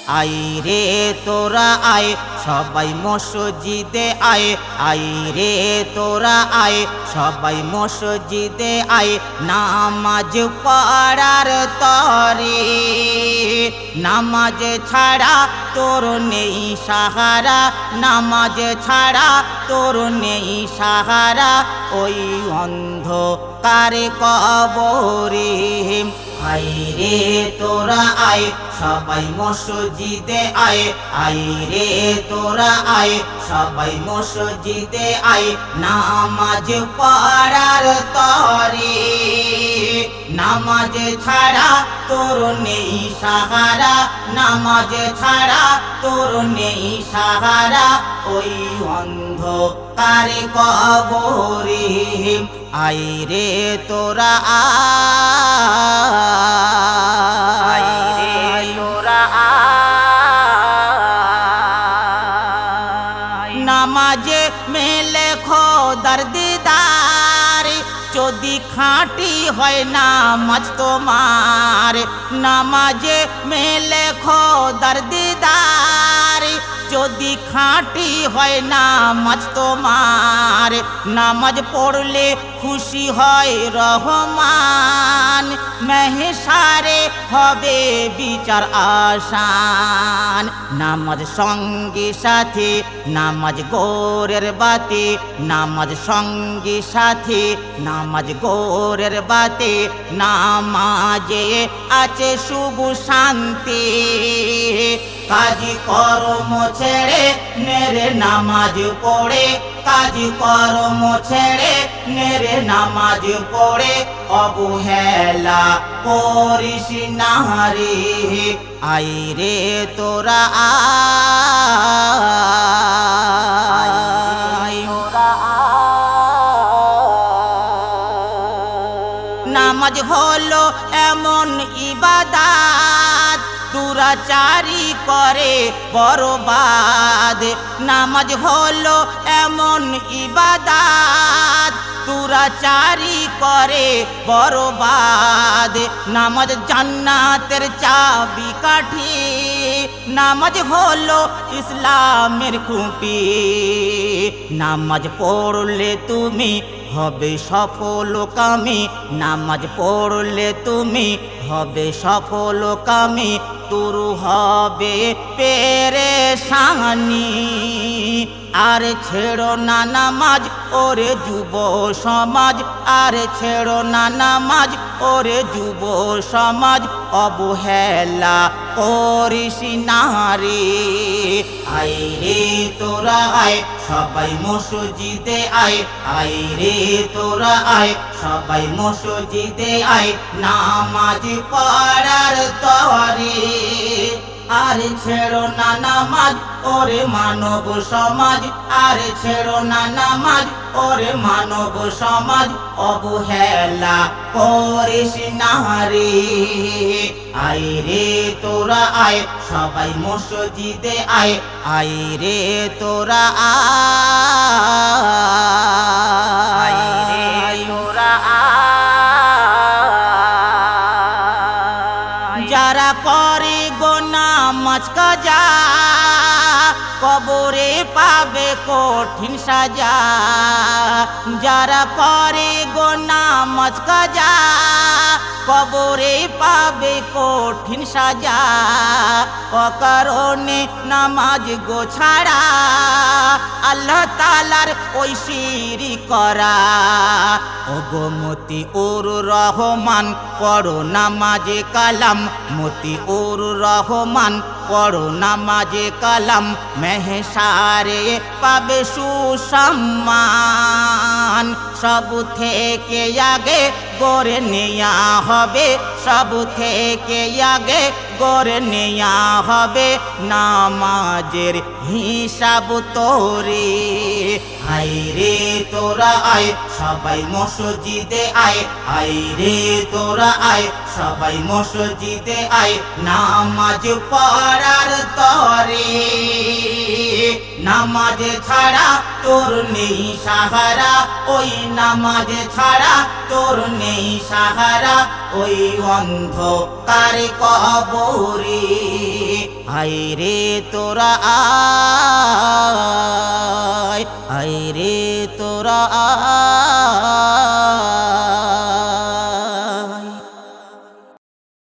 I রে তোরা আয় সবাই মসজিদে আয়, আই রে তোরা আয় সবাই মসজিদে আয়, নামাজ পড়ার তরে। নামাজ ছাড়া তোর নেই সাহারা, নামাজ ছাড়া তোর নেই সাহারা, ওই অন্ধকার কবরে। আই রে তোরা আয় সবাই মসজিদে আয়, আই রে তোরা আয় সবাই মসজিদে আয়, নামাজ পড়ার তরে। নামাজ ছাড়া তোর নেই সাহারা, নামাজ ছাড়া তোর নেই সাহারা, ওই অন্ধকার কবরে। আই রে তোরা আয়, নামাজে মেলে খোদার দিদার, যদি খাঁটি হয় নামাজ তোমার। নামাজে মেলে খোদার দিদার, যদি খাঁটি হয় নামাজ তোমার। নামাজ পড়লে খুশি হয় রহমান, মেহসারে হবে বিচার আসান। নামাজ সঙ্গী সাথী, নামাজ গোরের বাতি, নামাজ সঙ্গী সাথী, নামাজ গোরের বাতি। নামাজে আছে শুভ শান্তি, কাজী কর্ম ছেড়ে নেরে নামাজ পড়ে, কাজী কর্ম ছেড়ে নেরে নামাজ পড়ে, অবহেলা করিস না রে। আই রে তোরা আয়, নামাজ হলো এমন ইবাদত, দুরাচারি করে বরবাদ। নামাজ হলো এমন ইবাদত, দুরাচারি করে বরবাদ। নামাজ জান্নাতের চাবি কাঠি, নামাজ হলো ইসলামের খুঁটি। নামাজ পড়লে তুমি হবে সফল কামি, নামাজ পড়লে তুমি হবে সফল কামি, তোর হবে পেরেশানি। আর ছেড়ো না নামাজ ওরে যুব সমাজ, আর ছেড়ো না নামাজ ওরে যুব সমাজ, অবহেলা করিস না রে। আই রে তোরা আয় সবাই মসজিদে আয়, আই রে তোরা আয় সবাই মসজিদে আয়, নামাজ পড়ার তরে। আর ছেড়ো না নামাজ ওরে মানব সমাজ, আর ছেড়ো না নামাজ ওরে মানব সমাজ, অবহেলা করিস না রে। আই রে তোরা আয় সবাই মসজিদে আয়, আই রে তোরা আয়, যারা করে নামাজ কাজা কবরে পাবে কঠিন সাজা। যারা করে নামাজ কাজা কবরে পাবে কঠিন সাজা। অকারণে নামাজ গো ছাড়া আল্লাহ তাআলার ওই শিরক করা। ওগো মতিউর রহমান পড়ো নামাজে কালাম, মতিউর রহমান পড়ো নামাজে কালাম, মেহসারে পাবে সুসম্মান। সব থেকে আগে গড়ে নেয়া হবে, সব থেকে আগে গড়ে নেয়া হবে নামাজের হিসাব তোরে। আই রে তোরা আয় সবাই মসজিদে আয়, আই রে তোরা আয় সবাই মসজিদে আয়, নামাজ পড়ার তরে। নামাজ ছাড়া তোর নেই সাহারা, ওই নামাজ ছাড়া তোর নেই সাহারা, ওই অন্ধকার কবরে। আয় রে তোরা আয়, আয় রে তোরা আয়।